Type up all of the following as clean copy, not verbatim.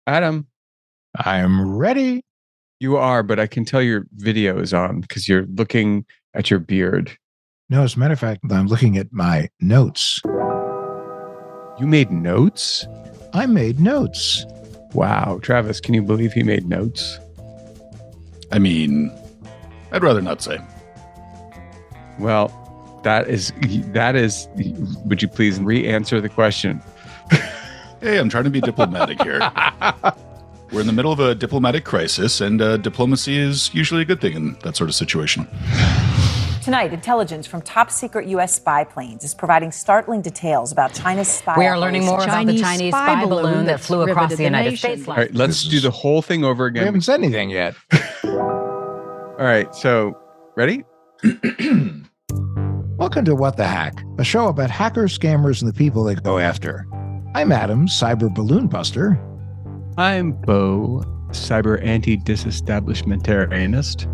Adam, I'm ready. you are, but I can tell your video is on because you're looking at your beard. No, as a matter of fact, I'm looking at my notes. You made notes? I made notes. Wow. Travis, can you believe he made notes? I mean, I'd rather not say. Well, that is, would you please re-answer the question? Hey, I'm trying to be diplomatic here. We're in the middle of a diplomatic crisis, and diplomacy is usually a good thing in that sort of situation. Tonight, intelligence from top-secret U.S. spy planes is providing startling details about China's spy. We are learning more about the Chinese spy balloon that flew across the United States. All right, let's do the whole thing over again. We haven't said anything yet. All right, so ready? Welcome to What the Hack, a show about hackers, scammers, and the people they go after. I'm Adam, cyber balloon buster. I'm Bo, cyber anti-disestablishmentarianist.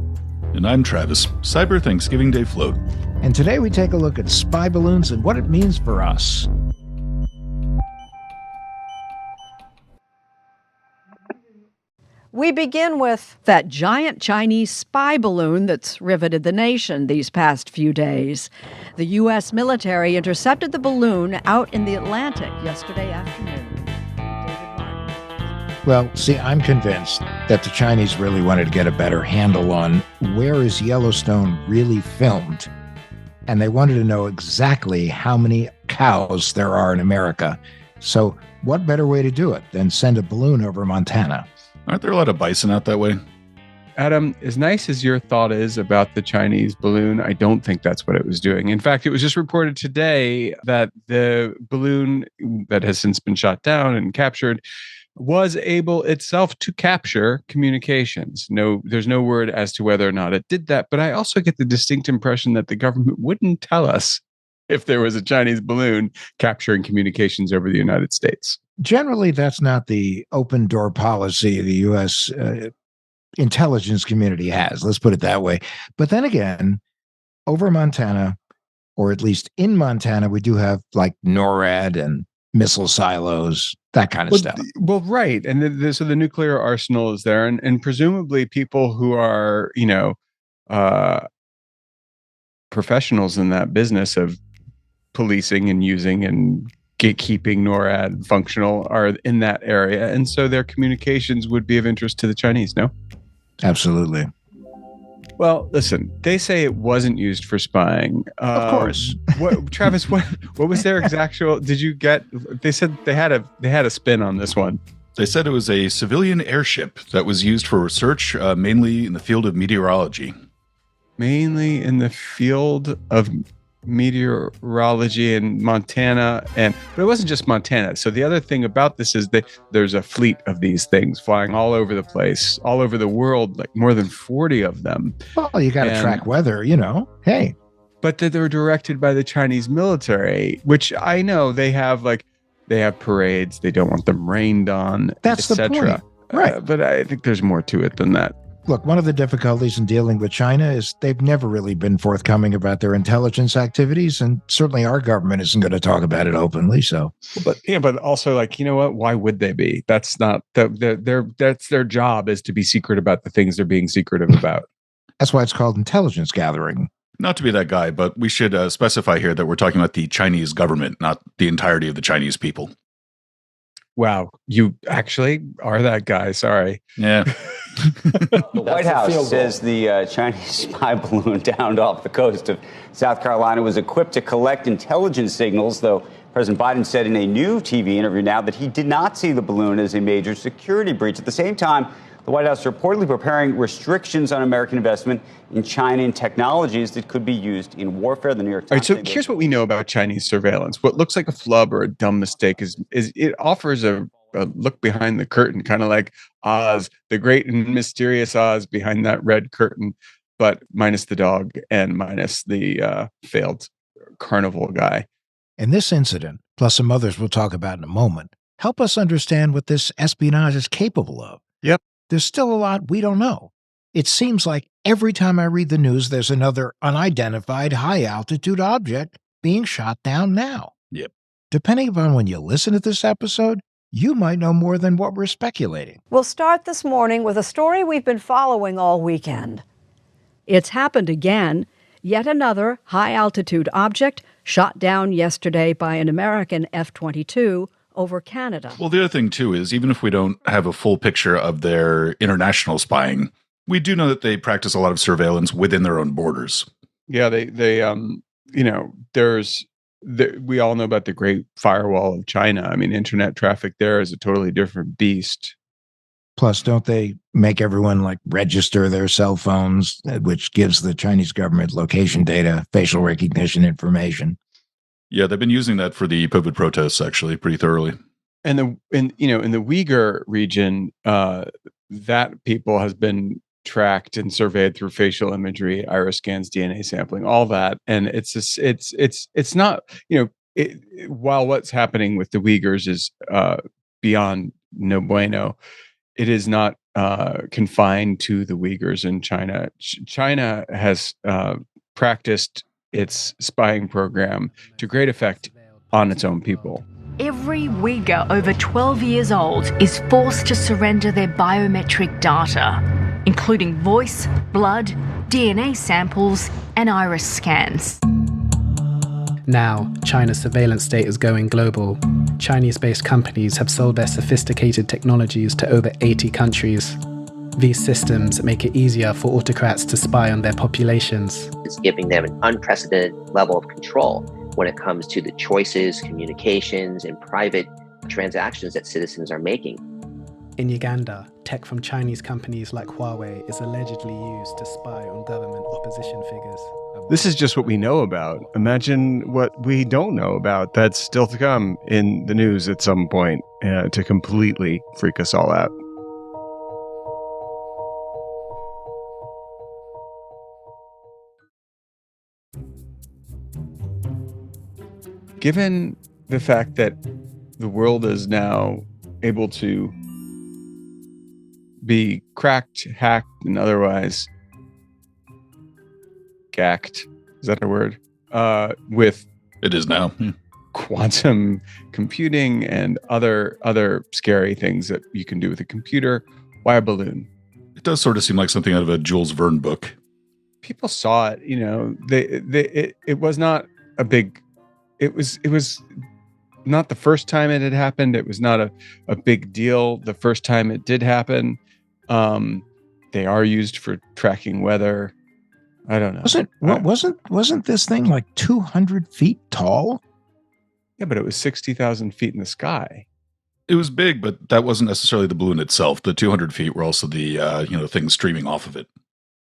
And I'm Travis, Cyber Thanksgiving Day float. And today we take a look at spy balloons and what it means for us. We begin with that giant Chinese spy balloon that's riveted the nation these past few days. The U.S. military intercepted the balloon out in the Atlantic yesterday afternoon. Well, see, I'm convinced that the Chinese really wanted to get a better handle on where is Yellowstone really filmed. And they wanted to know exactly how many cows there are in America. So what better way to do it than send a balloon over Montana? Aren't there a lot of bison out that way? Adam, as nice as your thought is about the Chinese balloon, I don't think that's what it was doing. In fact, it was just reported today that the balloon that has since been shot down and captured was able itself to capture communications. No, there's no word as to whether or not it did that, but I also get the distinct impression that the government wouldn't tell us if there was a Chinese balloon capturing communications over the United States. Generally, that's not the open door policy the U.S. Intelligence community has. Let's put it that way. But then again, over Montana, or at least in Montana, we do have like NORAD and missile silos, that kind of stuff. Well, right. And so the nuclear arsenal is there. And presumably people who are, professionals in that business of policing and using and gatekeeping NORAD functional are in that area. And so their communications would be of interest to the Chinese, no? Absolutely. Well, listen, they say it wasn't used for spying. Of course. Travis, what was their actual, did you get, they said they had a spin on this one. They said it was a civilian airship that was used for research, mainly in the field of meteorology. Mainly in the field of meteorology in Montana, but it wasn't just Montana. So the other thing about this is that there's a fleet of these things flying all over the place, all over the world, like more than 40 of them. Well, you got to track weather, hey. But that they're directed by the Chinese military, which I know they have parades. They don't want them rained on, that's the point. Right. But I think there's more to it than that. Look, one of the difficulties in dealing with China is they've never really been forthcoming about their intelligence activities, and certainly our government isn't going to talk about it openly. So, but also, like, you know what? Why would they be? That's not that's their job, is to be secret about the things they're being secretive about. That's why it's called intelligence gathering. Not to be that guy, but we should specify here that we're talking about the Chinese government, not the entirety of the Chinese people. Wow, you actually are that guy. Sorry. Yeah. The White House says the Chinese spy balloon downed off the coast of South Carolina was equipped to collect intelligence signals, though President Biden said in a new TV interview now that he did not see the balloon as a major security breach. At the same time, the White House reportedly preparing restrictions on American investment in China and technologies that could be used in warfare. The New York Times. All right, so here's what we know about Chinese surveillance. What looks like a flub or a dumb mistake is it offers a look behind the curtain, kind of like Oz, the great and mysterious Oz behind that red curtain, but minus the dog and minus the failed carnival guy. And this incident, plus some others we'll talk about in a moment, help us understand what this espionage is capable of. Yep. There's still a lot we don't know. It seems like every time I read the news, there's another unidentified high-altitude object being shot down now. Yep. Depending upon when you listen to this episode, you might know more than what we're speculating. We'll start this morning with a story we've been following all weekend. It's happened again. Yet another high-altitude object shot down yesterday by an American F-22 over Canada. Well, the other thing, too, is even if we don't have a full picture of their international spying, we do know that they practice a lot of surveillance within their own borders. Yeah, we all know about the Great Firewall of China. I mean, internet traffic there is a totally different beast. Plus, don't they make everyone like register their cell phones, which gives the Chinese government location data, facial recognition information? Yeah, they've been using that for the COVID protests, actually, pretty thoroughly. And in the Uyghur region, that people has been tracked and surveyed through facial imagery, iris scans, DNA sampling, all that. And it's not, while what's happening with the Uyghurs is beyond no bueno, it is not confined to the Uyghurs in China. China has practiced its spying program to great effect on its own people. Every Uyghur over 12 years old is forced to surrender their biometric data, including voice, blood, DNA samples, and iris scans. Now, China's surveillance state is going global. Chinese-based companies have sold their sophisticated technologies to over 80 countries. These systems make it easier for autocrats to spy on their populations. It's giving them an unprecedented level of control when it comes to the choices, communications, and private transactions that citizens are making. In Uganda, tech from Chinese companies like Huawei is allegedly used to spy on government opposition figures. This is just what we know about. Imagine what we don't know about that's still to come in the news at some point to completely freak us all out. Given the fact that the world is now able to be cracked, hacked, and otherwise gacked, is that a word? With it is now quantum computing and other scary things that you can do with a computer. Why a balloon? It does sort of seem like something out of a Jules Verne book. People saw it, it was not a big. It was not the first time it had happened. It was not a big deal the first time it did happen. They are used for tracking weather. I don't know. Wasn't this thing like 200 feet tall? Yeah, but it was 60,000 feet in the sky. It was big, but that wasn't necessarily the balloon itself. The 200 feet were also the things streaming off of it.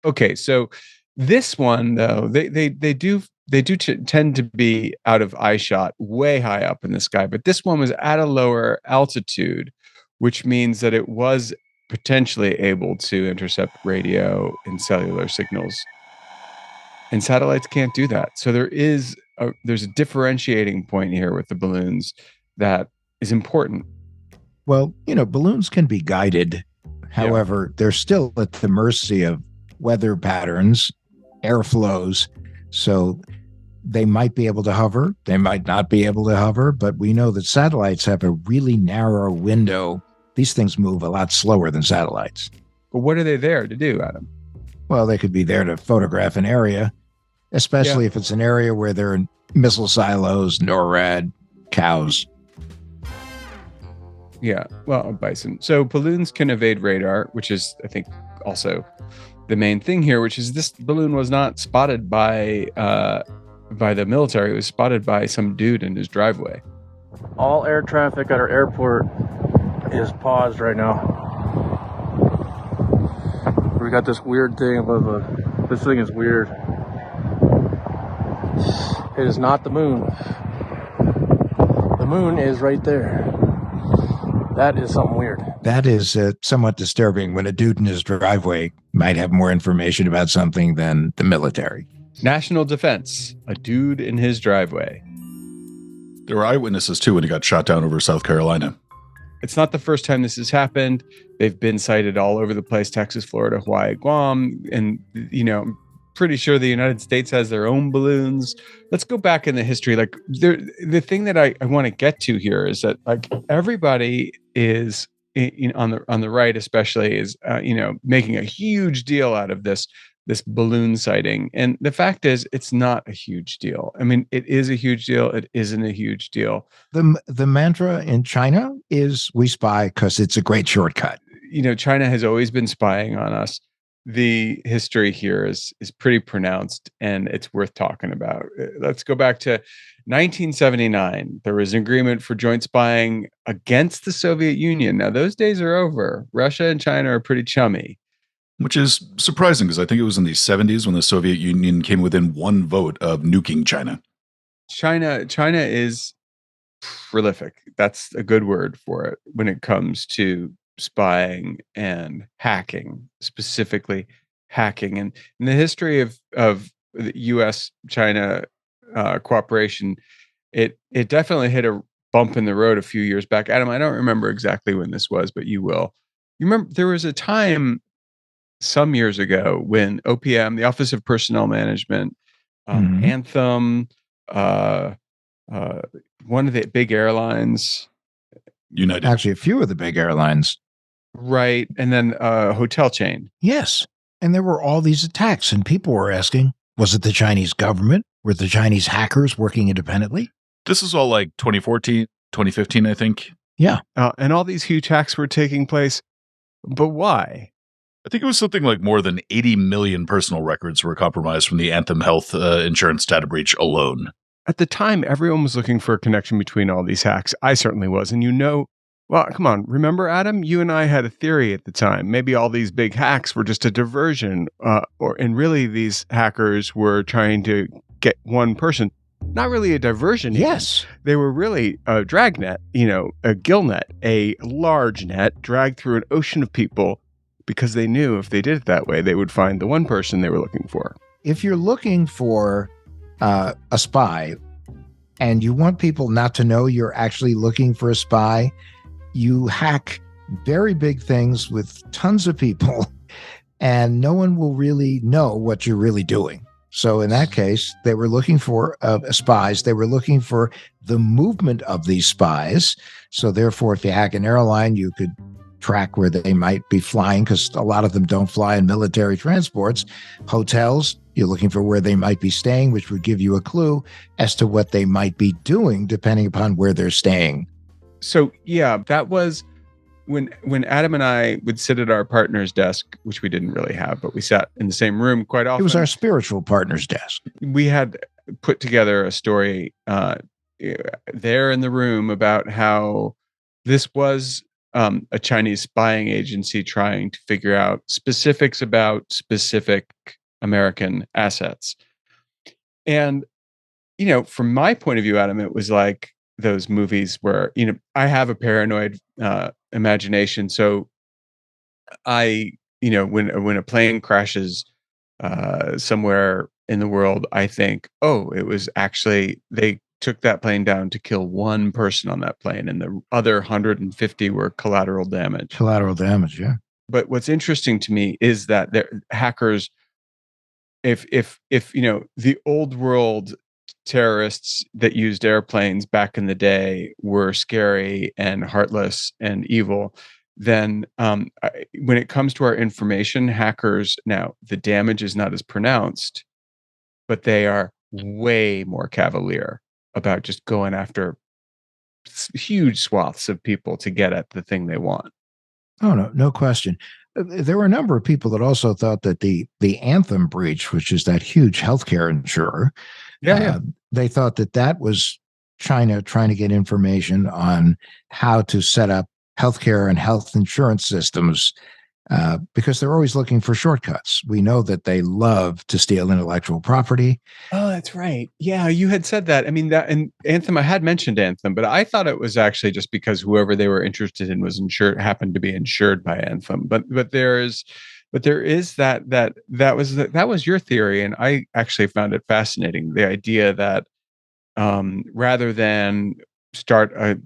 Okay, so this one though, they do tend to be out of eye shot, way high up in the sky. But this one was at a lower altitude, which means that it was potentially able to intercept radio and cellular signals. And satellites can't do that. So there's a differentiating point here with the balloons that is important. Well, balloons can be guided. However, they're still at the mercy of weather patterns, airflows. So they might be able to hover. They might not be able to hover. But we know that satellites have a really narrow window. These things move a lot slower than satellites. But what are they there to do, Adam? Well, they could be there to photograph an area, especially if it's an area where there are missile silos, NORAD, cows. Yeah, well, bison. So balloons can evade radar, which is, I think, also the main thing here, which is this balloon was not spotted by the military. It was spotted by some dude in his driveway. All air traffic at our airport is paused right now. We got this weird thing above this thing is weird. It is not the moon. The moon is right there. That is something weird. That is somewhat disturbing when a dude in his driveway might have more information about something than the military. National defense, a dude in his driveway. There were eyewitnesses, too, when he got shot down over South Carolina. It's not the first time this has happened. They've been sighted all over the place, Texas, Florida, Hawaii, Guam. And, pretty sure the United States has their own balloons. Let's go back in the history. Like the thing that I want to get to here is that like everybody is on the right, especially, is making a huge deal out of this balloon sighting. And the fact is, it's not a huge deal. I mean, it is a huge deal. It isn't a huge deal. The mantra in China is we spy because it's a great shortcut. China has always been spying on us. The history here is pretty pronounced, and it's worth talking about. Let's go back to 1979. There was an agreement for joint spying against the Soviet Union. Now, those days are over. Russia and China are pretty chummy. Which is surprising because I think it was in the 70s when the Soviet Union came within one vote of nuking China. China is prolific. That's a good word for it when it comes to spying and hacking, specifically hacking. And in the history of the U.S.-China cooperation, it definitely hit a bump in the road a few years back. Adam, I don't remember exactly when this was, but you will. You remember there was a time some years ago when OPM, the Office of Personnel Management, Anthem, one of the big airlines, United. Actually, a few of the big airlines. Right. And then a hotel chain. Yes. And there were all these attacks, and people were asking, was it the Chinese government? Were the Chinese hackers working independently? This is all like 2014, 2015, I think. Yeah. And all these huge hacks were taking place. But why? I think it was something like more than 80 million personal records were compromised from the Anthem Health insurance data breach alone. At the time, everyone was looking for a connection between all these hacks. I certainly was. And well, come on. Remember, Adam, you and I had a theory at the time. Maybe all these big hacks were just a diversion, and really these hackers were trying to get one person. Not really a diversion. Yes. Even. They were really a dragnet, a gill net, a large net dragged through an ocean of people because they knew if they did it that way, they would find the one person they were looking for. If you're looking for a spy and you want people not to know you're actually looking for a spy, you hack very big things with tons of people and no one will really know what you're really doing. So in that case, they were looking for spies. They were looking for the movement of these spies. So therefore, if you hack an airline, you could track where they might be flying because a lot of them don't fly in military transports. Hotels, you're looking for where they might be staying, which would give you a clue as to what they might be doing depending upon where they're staying. So, yeah, that was when Adam and I would sit at our partner's desk, which we didn't really have, but we sat in the same room quite often. It was our spiritual partner's desk. We had put together a story there in the room about how this was a Chinese spying agency trying to figure out specifics about specific American assets. And, from my point of view, Adam, it was like those movies where, I have a paranoid imagination. So when a plane crashes somewhere in the world, I think, it was actually, they took that plane down to kill one person on that plane and the other 150 were collateral damage. Collateral damage, yeah. But what's interesting to me is that hackers, if the old world terrorists that used airplanes back in the day were scary and heartless and evil, then when it comes to our information, hackers, now the damage is not as pronounced, but they are way more cavalier about just going after huge swaths of people to get at the thing they want. Oh, no question. There were a number of people that also thought that the Anthem breach, which is that huge healthcare insurer, they thought that was China trying to get information on how to set up healthcare and health insurance systems because they're always looking for shortcuts. We know that they love to steal intellectual property. Oh, that's right. Yeah, you had said that. I mean, that and Anthem, I had mentioned Anthem, but I thought it was actually just because whoever they were interested in was happened to be insured by Anthem. But there is that was your theory, and I actually found it fascinating. The idea that rather than start a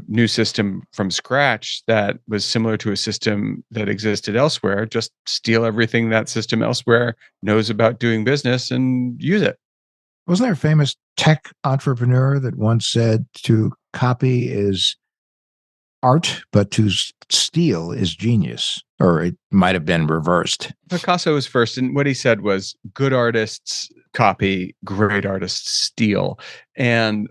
new system from scratch that was similar to a system that existed elsewhere, just steal everything that system elsewhere knows about doing business and use it. Wasn't there a famous tech entrepreneur that once said to copy is art, but to steal is genius? Or it might have been reversed. Picasso was first, and what he said was, good artists copy, great artists steal. And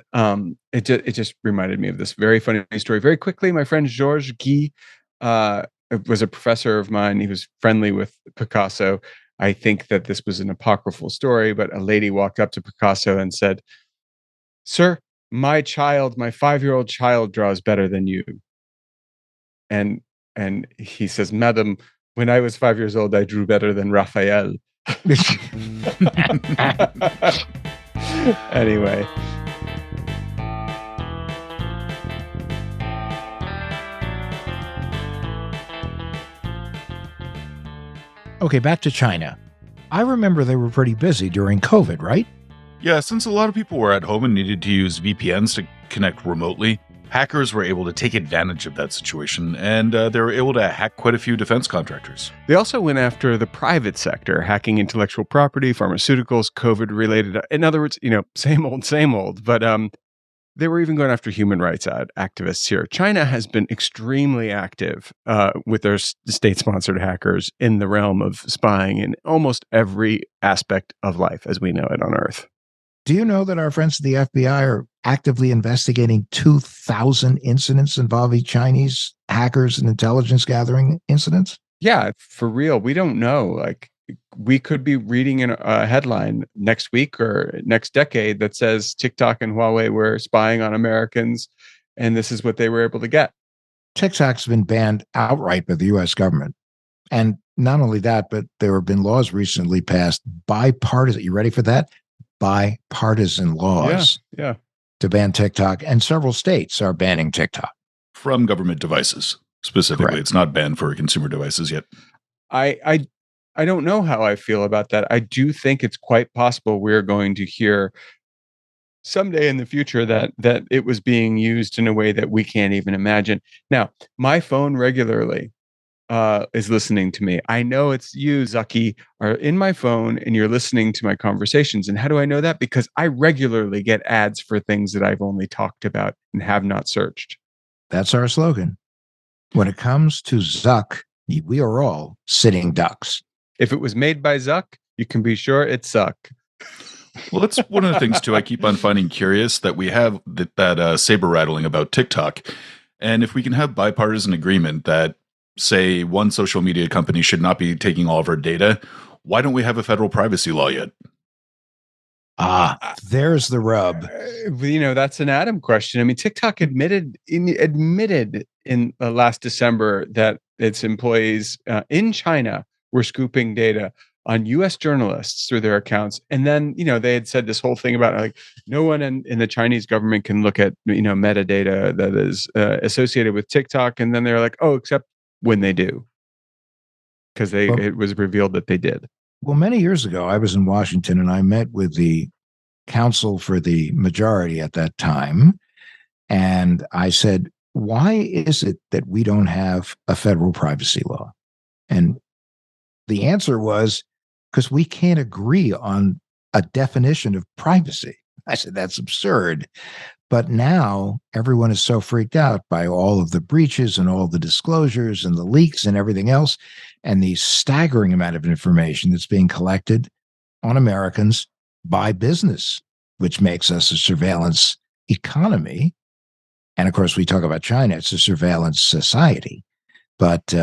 it just reminded me of this very funny story. Very quickly, my friend Georges Guy was a professor of mine. He was friendly with Picasso. I think that this was an apocryphal story, but a lady walked up to Picasso and said, "Sir, my 5-year-old child draws better than you." And he says, "Madam, when I was 5 years old, I drew better than Raphael." Anyway. Okay, back to China. I remember they were pretty busy during COVID, right? Yeah, since a lot of people were at home and needed to use VPNs to connect remotely, hackers were able to take advantage of that situation, and they were able to hack quite a few defense contractors. They also went after the private sector, hacking intellectual property, pharmaceuticals, COVID-related. In other words, same old. But they were even going after human rights activists here. China has been extremely active with their state-sponsored hackers in the realm of spying in almost every aspect of life as we know it on Earth. Do you know that our friends at the FBI are actively investigating 2,000 incidents involving Chinese hackers and intelligence gathering incidents? Yeah, for real. We don't know. We could be reading in a headline next week or next decade that says TikTok and Huawei were spying on Americans, and this is what they were able to get. TikTok's been banned outright by the U.S. government. And not only that, but there have been laws recently passed, bipartisan. You ready for that? Bipartisan laws to ban TikTok, and several states are banning TikTok. From government devices, specifically. Correct. It's not banned for consumer devices yet. I don't know how I feel about that. I do think it's quite possible we're going to hear someday in the future that it was being used in a way that we can't even imagine. Now, my phone regularly is listening to me. I know it's you, Zucky, are in my phone and you're listening to my conversations. And how do I know that? Because I regularly get ads for things that I've only talked about and have not searched. That's our slogan. When it comes to Zuck, we are all sitting ducks. If it was made by Zuck, you can be sure it's Zuck. Well, that's one of the things, too, I keep on finding curious, that we have that saber rattling about TikTok. And if we can have bipartisan agreement that, say, one social media company should not be taking all of our data, why don't we have a federal privacy law yet? There's the rub. That's an Adam question. I mean, TikTok admitted in last December that its employees in China were scooping data on U.S. journalists through their accounts. And then, they had said this whole thing about no one in the Chinese government can look at, metadata that is associated with TikTok. And then they're like, oh, except when they do, because it was revealed that they did. Well, many years ago, I was in Washington and I met with the counsel for the majority at that time. And I said, why is it that we don't have a federal privacy law? And the answer was, because we can't agree on a definition of privacy. I said, that's absurd. But now everyone is so freaked out by all of the breaches and all the disclosures and the leaks and everything else, and the staggering amount of information that's being collected on Americans by business, which makes us a surveillance economy. And of course, we talk about China, it's a surveillance society. But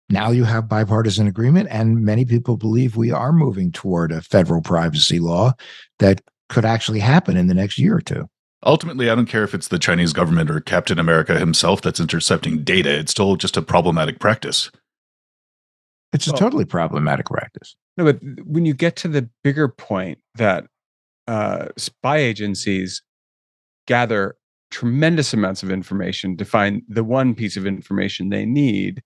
now you have bipartisan agreement, and many people believe we are moving toward a federal privacy law that could actually happen in the next year or two. Ultimately, I don't care if it's the Chinese government or Captain America himself that's intercepting data. It's still just a problematic practice. It's a totally problematic practice. No, but when you get to the bigger point that spy agencies gather tremendous amounts of information to find the one piece of information they need,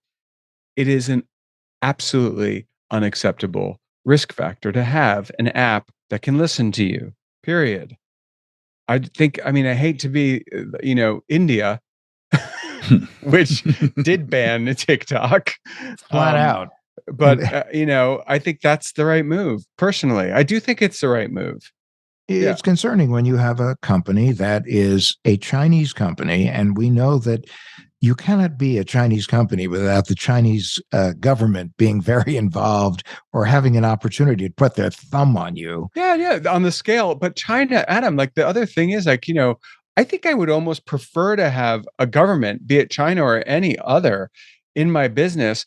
it is an absolutely unacceptable risk factor to have an app that can listen to you, period. I think, I mean, I hate to be, India, which did ban TikTok flat out. But, I think that's the right move. Personally, I do think it's the right move. It's concerning when you have a company that is a Chinese company, and we know that you cannot be a Chinese company without the Chinese government being very involved or having an opportunity to put their thumb on you. Yeah, on the scale. But China, Adam, like the other thing is like, I think I would almost prefer to have a government, be it China or any other, in my business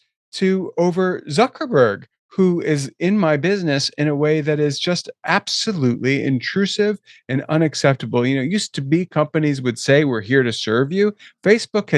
over Zuckerberg, who is in my business in a way that is just absolutely intrusive and unacceptable. It used to be companies would say, we're here to serve you. Facebook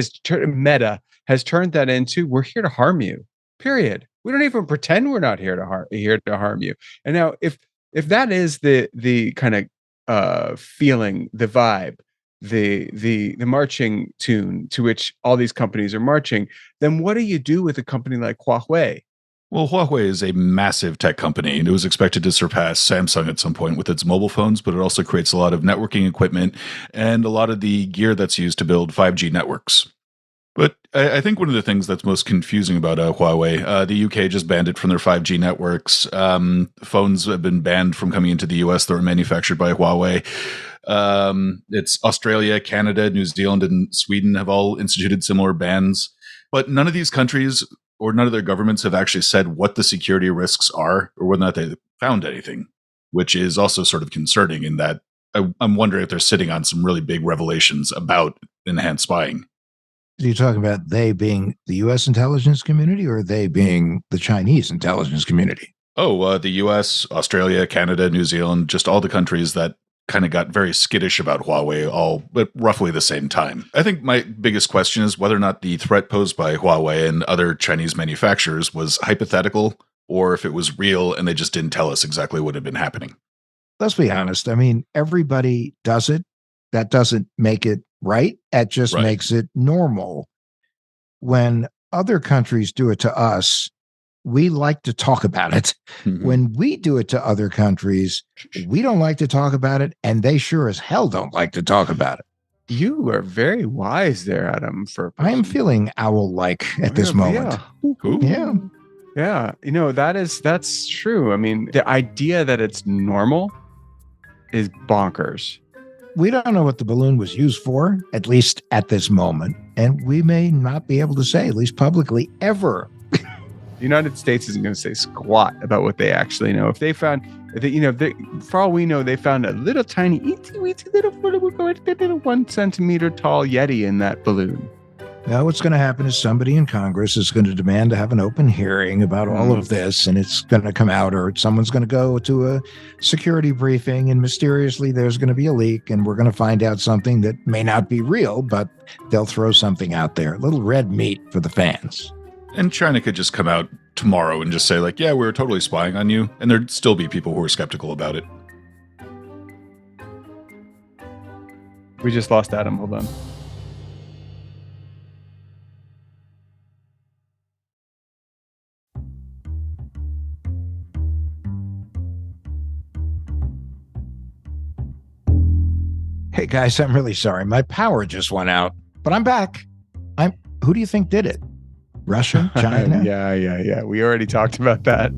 Meta has turned that into, we're here to harm you, period. We don't even pretend we're not here to harm you. And now if that is the kind of feeling, the vibe, the marching tune to which all these companies are marching, then what do you do with a company like Huawei? Well, Huawei is a massive tech company, and it was expected to surpass Samsung at some point with its mobile phones, but it also creates a lot of networking equipment and a lot of the gear that's used to build 5G networks. But I think one of the things that's most confusing about Huawei, the UK just banned it from their 5G networks. Phones have been banned from coming into the US that were manufactured by Huawei. It's Australia, Canada, New Zealand, and Sweden have all instituted similar bans. But none of these countries or none of their governments have actually said what the security risks are or whether or not they found anything, which is also sort of concerning in that I'm wondering if they're sitting on some really big revelations about enhanced spying. Are you talking about they being the U.S. intelligence community or they being the Chinese intelligence community? Oh, the U.S., Australia, Canada, New Zealand, just all the countries that kind of got very skittish about Huawei all at roughly the same time. I think my biggest question is whether or not the threat posed by Huawei and other Chinese manufacturers was hypothetical or if it was real and they just didn't tell us exactly what had been happening. Let's be honest. I mean, everybody does it. That doesn't make it right. That just makes it normal. When other countries do it to us, we like to talk about it. Mm-hmm. When we do it to other countries, we don't like to talk about it, and they sure as hell don't like to talk about it. You are very wise there, Adam. I'm feeling owl-like at this moment. Yeah. Yeah. That's true. I mean, the idea that it's normal is bonkers. We don't know what the balloon was used for, at least at this moment, and we may not be able to say, at least publicly, ever. The United States isn't going to say squat about what they actually know. If they found, for all we know, they found a little tiny, little 1 centimeter tall Yeti in that balloon. Now, what's going to happen is somebody in Congress is going to demand to have an open hearing about all of this, and it's going to come out, or someone's going to go to a security briefing, and mysteriously there's going to be a leak, and we're going to find out something that may not be real, but they'll throw something out there. A little red meat for the fans. And China could just come out tomorrow and just say, like, yeah, we were totally spying on you. And there'd still be people who are skeptical about it. We just lost Adam. Hold on. Hey, guys, I'm really sorry. My power just went out, but I'm back. Who do you think did it? Russia? China? Yeah. We already talked about that.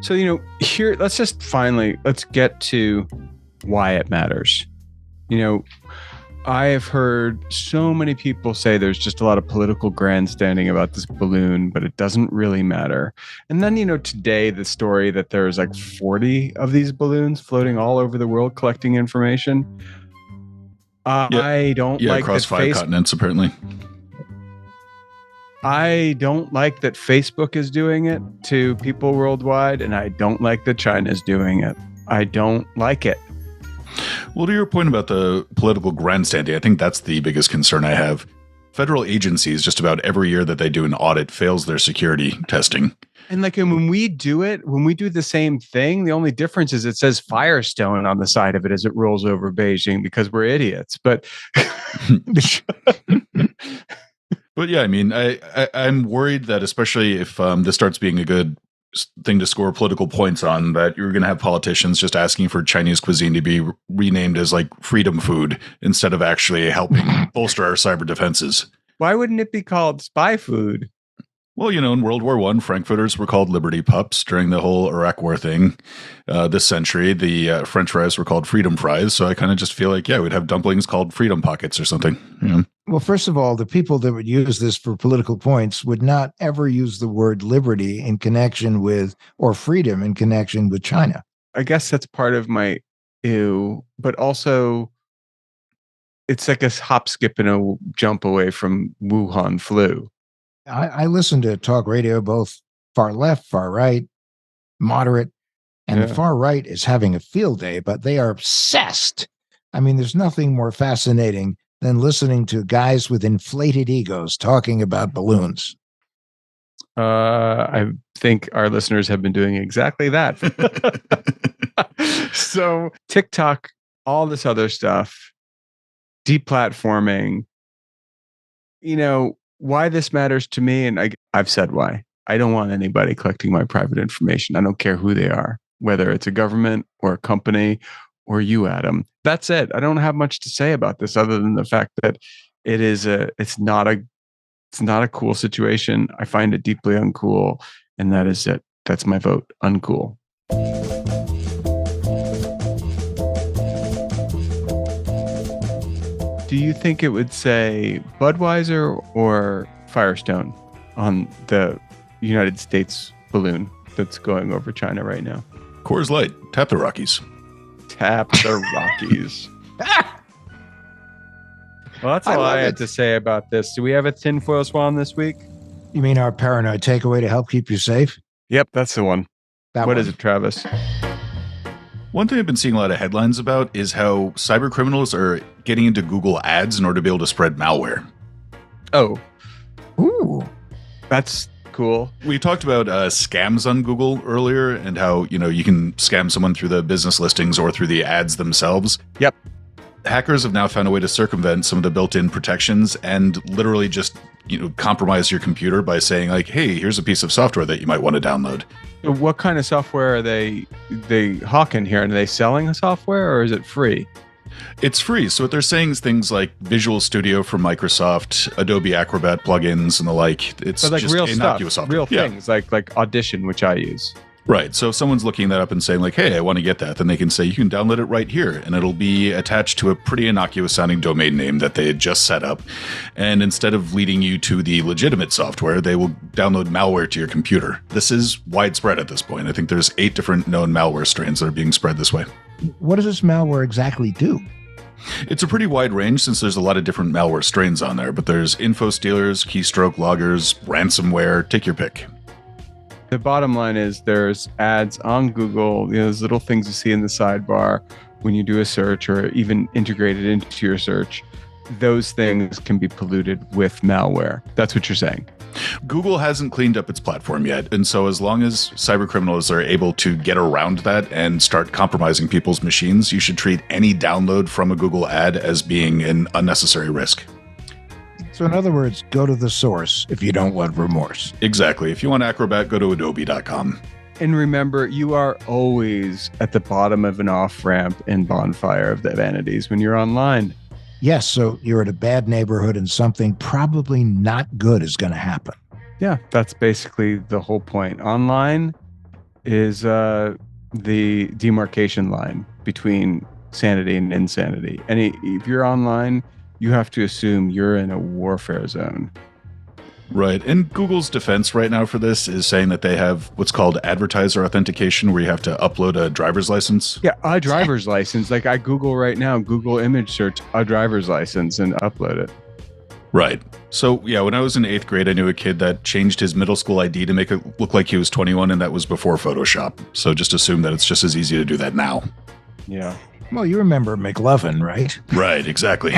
So, here, let's get to why it matters. I have heard so many people say there's just a lot of political grandstanding about this balloon, but it doesn't really matter. And then, today, the story that there's like 40 of these balloons floating all over the world collecting information. I don't like across 5 continents, apparently. I don't like that Facebook is doing it to people worldwide, and I don't like that China's doing it. I don't like it. Well, to your point about the political grandstanding, I think that's the biggest concern I have. Federal agencies, just about every year that they do an audit, fails their security testing. And when we do the same thing, the only difference is it says Firestone on the side of it as it rolls over Beijing because we're idiots. But But yeah, I mean, I'm worried that especially if this starts being a good thing to score political points on, that you're going to have politicians just asking for Chinese cuisine to be renamed as like freedom food instead of actually helping bolster our cyber defenses. Why wouldn't it be called spy food? Well, in World War I, Frankfurters were called Liberty Pups during the whole Iraq War thing. This century, the French fries were called Freedom Fries. So I kind of just feel like, we'd have dumplings called Freedom Pockets or something. Well, first of all, the people that would use this for political points would not ever use the word liberty in connection with, or freedom in connection with, China. I guess that's part of my ew, but also it's like a hop, skip, and a jump away from Wuhan flu. I listen to talk radio, both far left, far right, moderate, and the far right is having a field day, but they are obsessed. I mean, there's nothing more fascinating than listening to guys with inflated egos talking about balloons. I think our listeners have been doing exactly that. So TikTok, all this other stuff, deplatforming, why this matters to me, and I've said why. I don't want anybody collecting my private information. I don't care who they are, whether it's a government or a company or you, Adam. That's it. I don't have much to say about this other than the fact that it's not a cool situation. I find it deeply uncool, and that is it. That's my vote. Uncool. Do you think it would say Budweiser or Firestone on the United States balloon that's going over China right now? Coors Light. Tap the Rockies. Tap the Rockies. Well, that's all I had to say about this. Do we have a tinfoil swan this week? You mean our paranoid takeaway to help keep you safe? Yep, that's the one. What is it, Travis? One thing I've been seeing a lot of headlines about is how cyber criminals are getting into Google Ads in order to be able to spread malware. Oh. Ooh. That's cool. We talked about scams on Google earlier and how, you can scam someone through the business listings or through the ads themselves. Yep. Hackers have now found a way to circumvent some of the built-in protections and literally just, compromise your computer by saying like, hey, here's a piece of software that you might want to download. What kind of software are they hawking here? Are they selling a software or is it free? It's free. So what they're saying is things like Visual Studio from Microsoft, Adobe Acrobat plugins and the like. It's but like just real innocuous stuff, software. real things like Audition, which I use. Right. So if someone's looking that up and saying like, hey, I want to get that, then they can say you can download it right here. And it'll be attached to a pretty innocuous sounding domain name that they had just set up. And instead of leading you to the legitimate software, they will download malware to your computer. This is widespread at this point. I think there's 8 different known malware strains that are being spread this way. What does this malware exactly do? It's a pretty wide range since there's a lot of different malware strains on there, but there's info stealers, keystroke loggers, ransomware, take your pick. The bottom line is there's ads on Google, those little things you see in the sidebar when you do a search or even integrated into your search. Those things can be polluted with malware. That's what you're saying. Google hasn't cleaned up its platform yet. And so as long as cyber criminals are able to get around that and start compromising people's machines, you should treat any download from a Google ad as being an unnecessary risk. So in other words, go to the source if you don't want remorse. Exactly. If you want Acrobat, go to adobe.com. And remember, you are always at the bottom of an off-ramp and bonfire of the vanities when you're online. Yes, so you're at a bad neighborhood and something probably not good is going to happen. Yeah, that's basically the whole point. Online is the demarcation line between sanity and insanity. And if you're online, you have to assume you're in a warfare zone. Right. And Google's defense right now for this is saying that they have what's called advertiser authentication, where you have to upload a driver's license. Yeah, a driver's license. Like I Google right now, Google image search a driver's license and upload it. Right. So, yeah, when I was in 8th grade, I knew a kid that changed his middle school ID to make it look like he was 21, and that was before Photoshop. So just assume that it's just as easy to do that now. Yeah. Well, you remember McLovin, right? Right, exactly.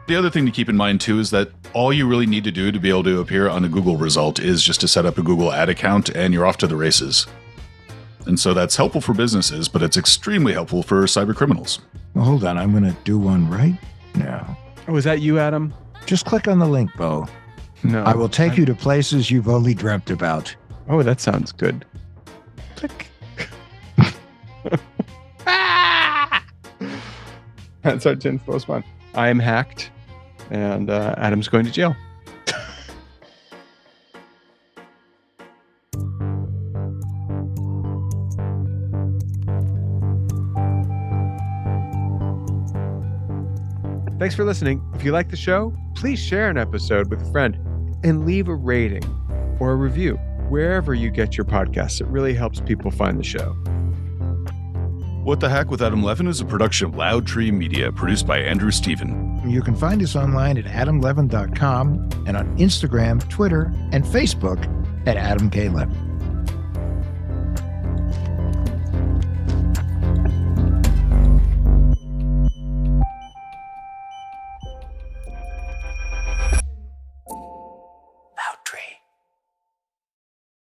The other thing to keep in mind, too, is that all you really need to do to be able to appear on a Google result is just to set up a Google ad account, and you're off to the races. And so that's helpful for businesses, but it's extremely helpful for cyber criminals. Well, hold on. I'm going to do one right now. Oh, is that you, Adam? Just click on the link, Bo. No. I will take you to places you've only dreamt about. Oh, that sounds good. Click. That's our tinfoil spawn. I am hacked, and Adam's going to jail. Thanks for listening. If you like the show, please share an episode with a friend and leave a rating or a review wherever you get your podcasts. It really helps people find the show. What the Hack with Adam Levin is a production of Loud Tree Media, produced by Andrew Stephen. You can find us online at adamlevin.com and on Instagram, Twitter, and Facebook at Adam K. Levin.